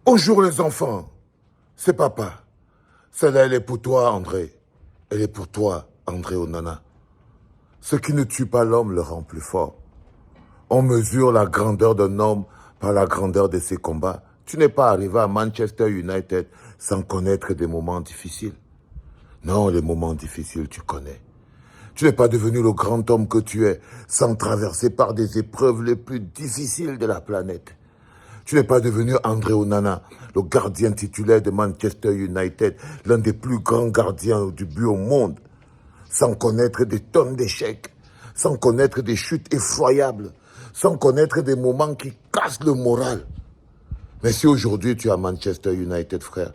Bonjour les enfants, c'est papa. Celle-là, elle est pour toi, André. Elle est pour toi, André Onana. Ce qui ne tue pas l'homme le rend plus fort. On mesure la grandeur d'un homme par la grandeur de ses combats. Tu n'es pas arrivé à Manchester United sans connaître des moments difficiles. Non, les moments difficiles, tu connais. Tu n'es pas devenu le grand homme que tu es sans traverser par des épreuves les plus difficiles de la planète. Tu n'es pas devenu André Onana, le gardien titulaire de Manchester United, l'un des plus grands gardiens du but au monde, sans connaître des tonnes d'échecs, sans connaître des chutes effroyables, sans connaître des moments qui cassent le moral. Mais si aujourd'hui tu es à Manchester United, frère,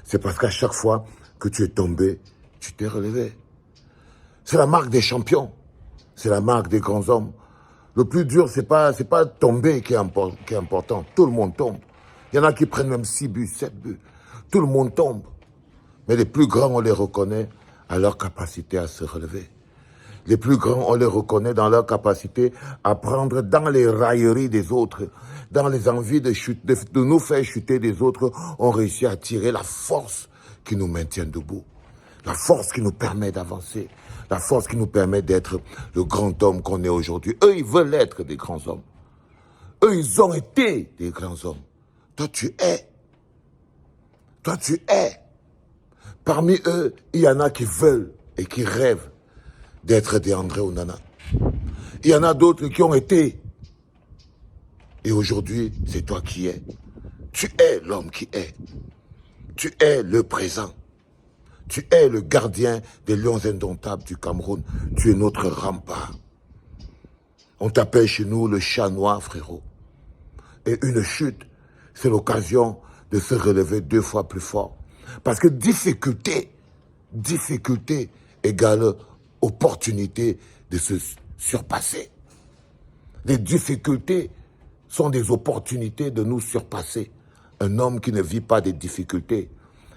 c'est parce qu'à chaque fois que tu es tombé, tu t'es relevé. C'est la marque des champions, c'est la marque des grands hommes. Le plus dur, c'est pas tomber qui est important. Tout le monde tombe. Il y en a qui prennent même 6 buts, 7 buts. Tout le monde tombe. Mais les plus grands, on les reconnaît à leur capacité à se relever. Les plus grands, on les reconnaît dans leur capacité à prendre dans les railleries des autres, dans les envies de nous faire chuter des autres, on réussit à tirer la force qui nous maintient debout. La force qui nous permet d'avancer. La force qui nous permet d'être le grand homme qu'on est aujourd'hui. Eux, ils veulent être des grands hommes. Eux, ils ont été des grands hommes. Toi, tu es. Toi, tu es. Parmi eux, il y en a qui veulent et qui rêvent d'être des André Onana. Il y en a d'autres qui ont été. Et aujourd'hui, c'est toi qui es. Tu es l'homme qui est. Tu es le présent. Tu es le gardien des Lions indomptables du Cameroun. Tu es notre rempart. On t'appelle chez nous le chat noir, frérot. Et une chute, c'est l'occasion de se relever 2 fois plus fort. Parce que difficulté égale opportunité de se surpasser. Les difficultés sont des opportunités de nous surpasser. Un homme qui ne vit pas des difficultés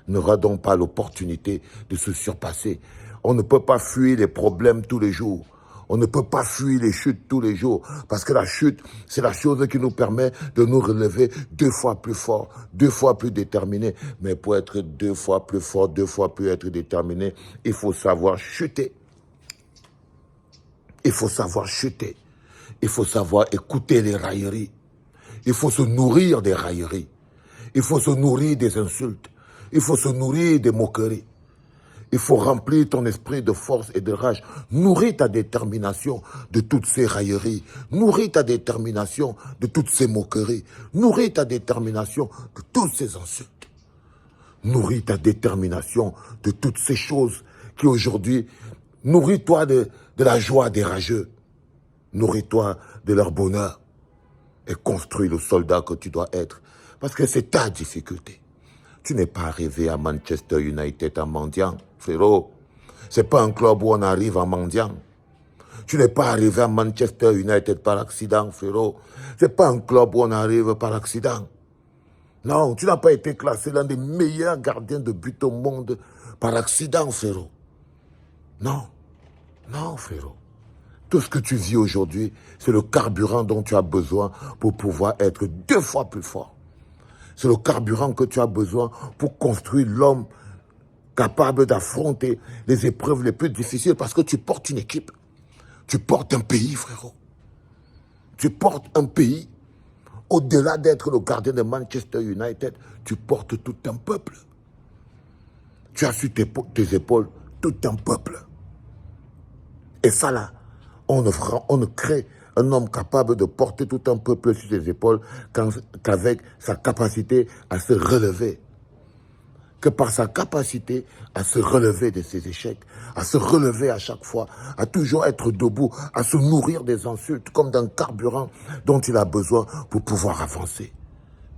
n'aura donc pas l'opportunité de se surpasser. On ne peut pas fuir les problèmes tous les jours. On ne peut pas fuir les chutes tous les jours. Parce que la chute, c'est la chose qui nous permet de nous relever 2 fois plus fort, 2 fois plus déterminé. Mais pour être 2 fois plus fort, 2 fois plus être déterminé, il faut savoir chuter. Il faut savoir chuter. Il faut savoir écouter les railleries. Il faut se nourrir des railleries. Il faut se nourrir des insultes. Il faut se nourrir des moqueries. Il faut remplir ton esprit de force et de rage. Nourris ta détermination de toutes ces railleries. Nourris ta détermination de toutes ces moqueries. Nourris ta détermination de toutes ces insultes. Nourris ta détermination de toutes ces choses qui aujourd'hui... Nourris-toi de la joie des rageux. Nourris-toi de leur bonheur. Et construis le soldat que tu dois être. Parce que c'est ta difficulté. Tu n'es pas arrivé à Manchester United en mendiant, frérot. C'est pas un club où on arrive en mendiant. Tu n'es pas arrivé à Manchester United par accident, frérot. C'est pas un club où on arrive par accident. Non, tu n'as pas été classé l'un des meilleurs gardiens de but au monde par accident, frérot. Non, non, frérot. Tout ce que tu vis aujourd'hui, c'est le carburant dont tu as besoin pour pouvoir être 2 fois plus fort. C'est le carburant que tu as besoin pour construire l'homme capable d'affronter les épreuves les plus difficiles parce que tu portes une équipe. Tu portes un pays, frérot. Tu portes un pays. Au-delà d'être le gardien de Manchester United, tu portes tout un peuple. Tu as sur tes épaules tout un peuple. Et ça là, on ne crée un homme capable de porter tout un peuple sur ses épaules qu'avec sa capacité à se relever. Que par sa capacité à se relever de ses échecs, à se relever à chaque fois, à toujours être debout, à se nourrir des insultes comme d'un carburant dont il a besoin pour pouvoir avancer.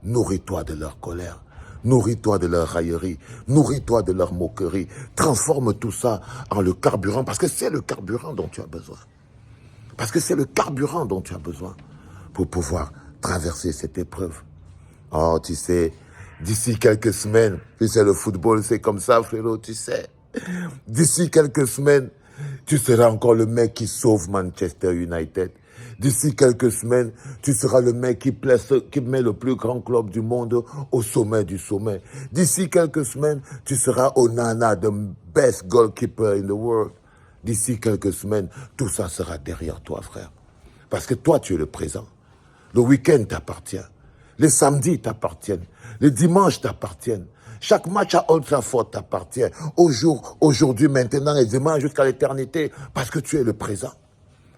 Nourris-toi de leur colère. Nourris-toi de leur raillerie, nourris-toi de leur moquerie. Transforme tout ça en le carburant parce que c'est le carburant dont tu as besoin. Parce que c'est le carburant dont tu as besoin pour pouvoir traverser cette épreuve. Oh, tu sais, d'ici quelques semaines, tu sais, le football, c'est comme ça, frérot, tu sais. D'ici quelques semaines, tu seras encore le mec qui sauve Manchester United. D'ici quelques semaines, tu seras le mec qui met le plus grand club du monde au sommet du sommet. D'ici quelques semaines, tu seras Onana, the best goalkeeper in the world. D'ici quelques semaines, tout ça sera derrière toi, frère. Parce que toi, tu es le présent. Le week-end t'appartient. Les samedis t'appartiennent. Les dimanches t'appartiennent. Chaque match à Old Trafford t'appartient. Aujourd'hui, maintenant et demain jusqu'à l'éternité. Parce que tu es le présent.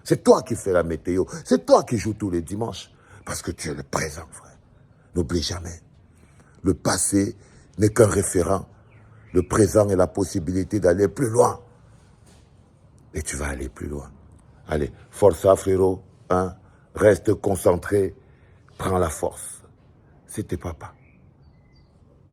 C'est toi qui fais la météo. C'est toi qui joues tous les dimanches. Parce que tu es le présent, frère. N'oublie jamais. Le passé n'est qu'un référent. Le présent est la possibilité d'aller plus loin. Et tu vas aller plus loin. Allez, força, frérot. Hein? Reste concentré. Prends la force. C'était papa.